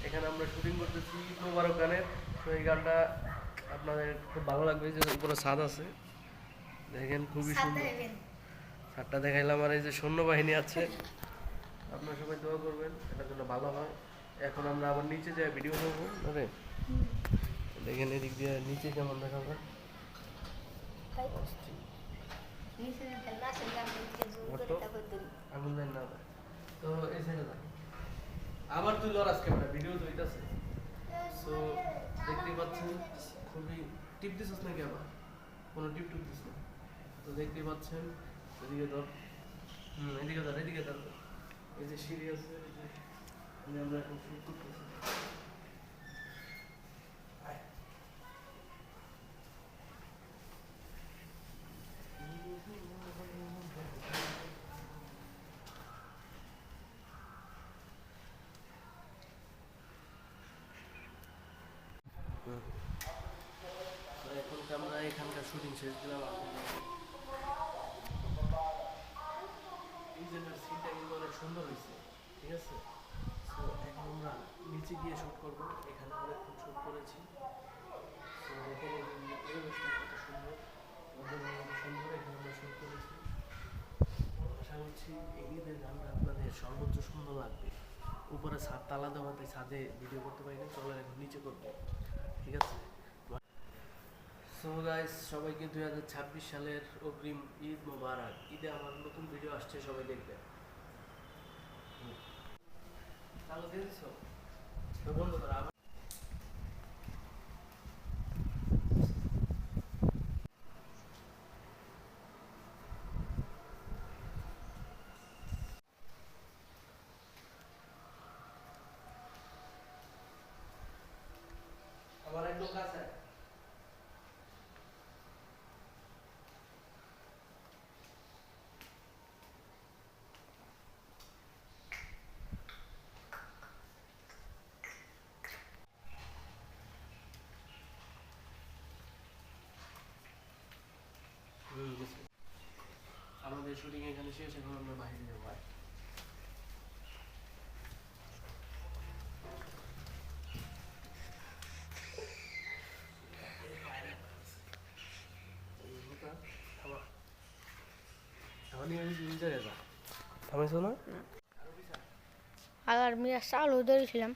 এখানে আমরা শুটিং করতেছি ঈদ মোবারক গানের। তো এই গানটা আপনাদের খুব ভালো লাগবে, যে উপরে ছাদ আছে দেখেন, খুবই সুন্দর। ছাদটা দেখাইলাম, আর এই যে সৈন্যবাহিনী আছে, আপনারা সবাই দোয়া করবেন এটার জন্য ভালো হয়। এখন আমরা আবার নিচে যাই ভিডিও করবো। আরে দেখেন এদিক দিয়ে নিচে কেমন দেখা যায়। আগুন দেন না, তো এই সাইডে যান। আবার তুই লড়াস ক্যামেরা, ভিডিও তো হইতাছে। সো দেখতে পাচ্ছেন খুবই টিপ দিছিস নাকি আবার? কোনো টিপ টুপ দিস না তো দেখতে পাচ্ছেন। এদিকে ধর, এদিকে ধর, এদিকে ধর। এই যে সিঁড়ি আছে, এই যে আমরা এখন শুট করতেছি। এখন আমরা এখানকার শুটিং শেষ দিলাম। এই জায়গার সিনটা কিন্তু অনেক সুন্দর হয়েছে, ঠিক আছে। তো এখন আমরা নিচে গিয়ে শ্যুট করবো। এখানে অনেকক্ষণ শ্যুট করেছি। তো দেখেন পরিবেশটা কত সুন্দর, কত সুন্দর এখানে আমরা শ্যুট করেছি। আশা করছি এই ঈদের গানটা আপনাদের সর্বোচ্চ সুন্দর লাগবে। উপরে ছাদ তালা দেওয়াতে ছাদে ভিডিও করতে পারি না, চলো এখন নিচে করবো, ঠিক আছে। সো গাইস, সবাইকে 2026 সালের অগ্রিম ঈদ মোবারক। ঈদে আমার নতুন ভিডিও আসছে, সবাই দেখবে। চালু দিয়ে দিছো তো বন্ধ করো আবার। আমার এক লোক আছে। আমাদের শুটিং এখানে শেষ, এখন আমরা বাইরে যাবো। থামাইছো না? আর মিয়া চালু ধরেছিলাম।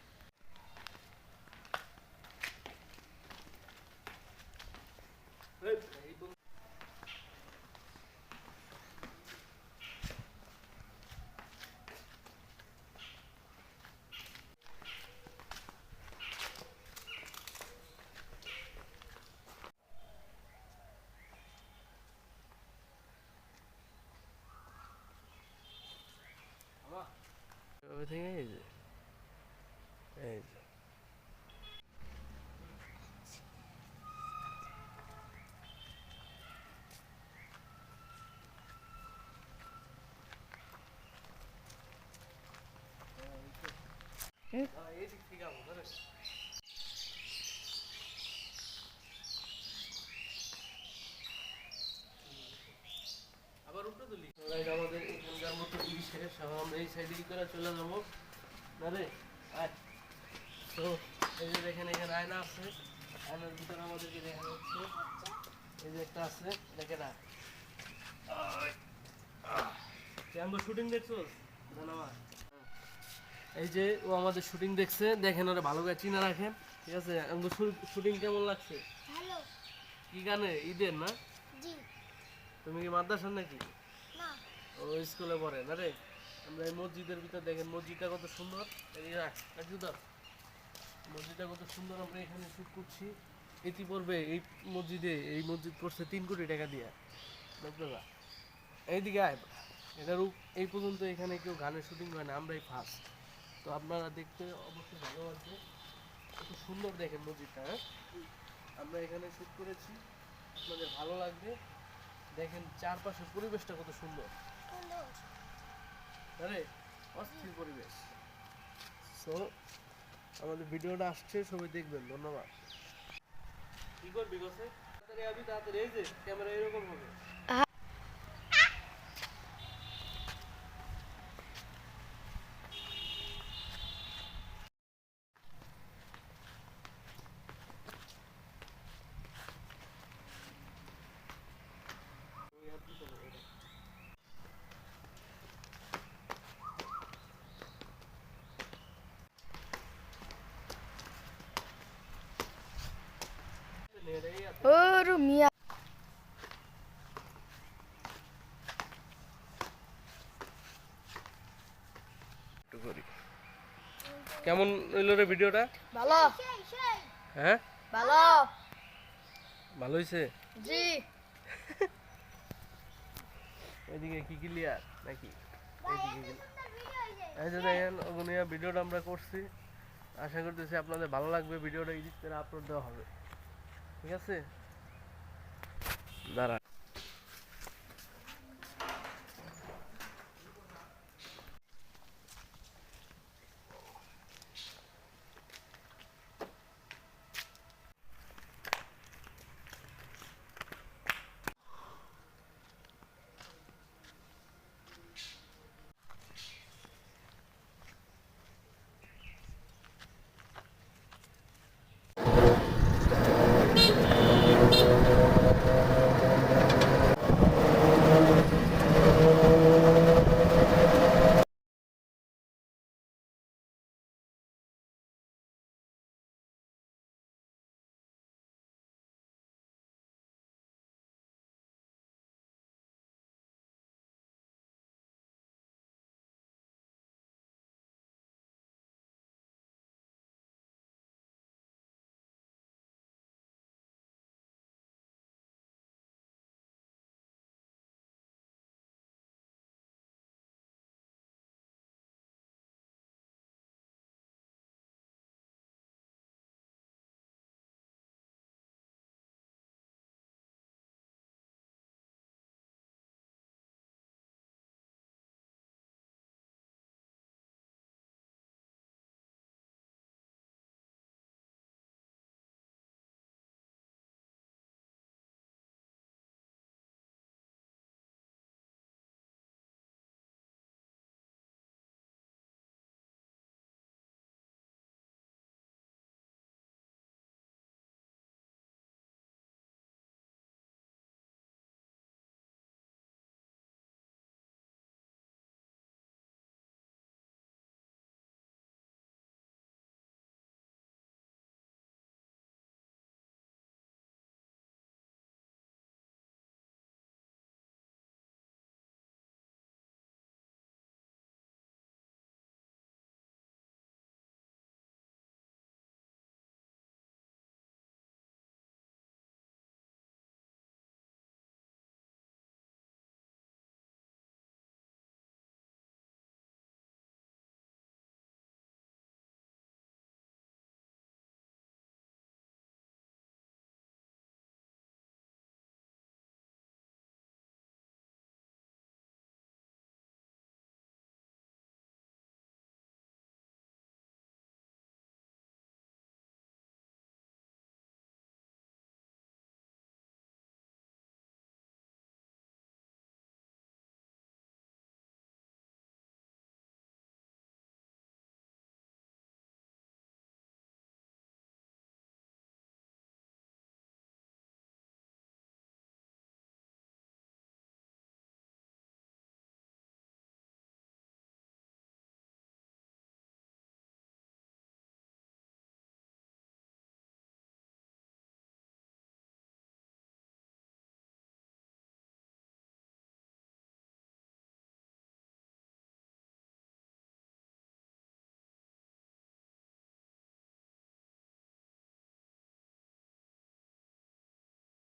এভাবে থেকে এই যে, এই যে এই দিক থেকে আবো ধরে। আবার উপরে তুলি। আমাদের এখানকার মতো ই শেষ, এখন আমরা এই সাইডে কি করে চলে যাবো না রে। আয়। তো এই যে দেখেন এখানে আয়না আছে, আয়নার ভিতরে আমাদেরকে দেখা যাচ্ছে। এই যে একটা আছে, দেখে না আমরা শুটিং দেখছো ধন্যবাদ। এই যে ও আমাদের শুটিং দেখছে, দেখেন ওরা ভালো করে চিনা রাখেন, ঠিক আছে। আমাদের শুটিং কেমন লাগছে? হ্যালো। কি গানে? ঈদের না? জি। তুমি কি মাদ্রাসার নাকি? না। ও স্কুলে পড়ে না রে। আমরা এই মসজিদের ভিতর দেখেন, মসজিদটা কত সুন্দর। এই মসজিদটা কত সুন্দর। আমরা এখানে শুট করছি। ইতি পড়বে এই মসজিদে, এই মসজিদ করছে 3 কোটি টাকা দিয়ে, বুঝতে পা। এইদিকে আয়। এটার এই পর্যন্ত এখানে কেউ গানের শুটিং হয় না, আমরাই ফার্স্ট। তো আপনারা দেখতে অবশ্যই ভালো লাগবে, কত সুন্দর দেখেন মসজিদটা। হ্যাঁ, আমরা এখানে শুট করেছি, আপনাদের ভালো লাগবে। দেখেন চারপাশের পরিবেশটা কত সুন্দর, আরে অস্থির পরিবেশ। সো আমাদের ভিডিওটা আসছে, সবাই দেখবেন। ধন্যবাদ। কি করবি গোসে? তাড়াতাড়ি আবি, তাড়াতাড়ি। এই যে ক্যামেরা এরকম হবে। ওরে মিয়া একটু করি। কেমন হইলো রে ভিডিওটা? ভালো হ্যাঁ ভালো ভালো হয়েছে। জি ওইদিকে কি ক্লিয়ার নাকি? এইদিকে এই যে দেখেন ওগুনিয়া ভিডিওটা আমরা করছি, আশা করতেছি আপনাদের ভালো লাগবে। ভিডিওটা এডিট করে আপলোড দেওয়া হবে, ঠিক আছে? দাঁড়া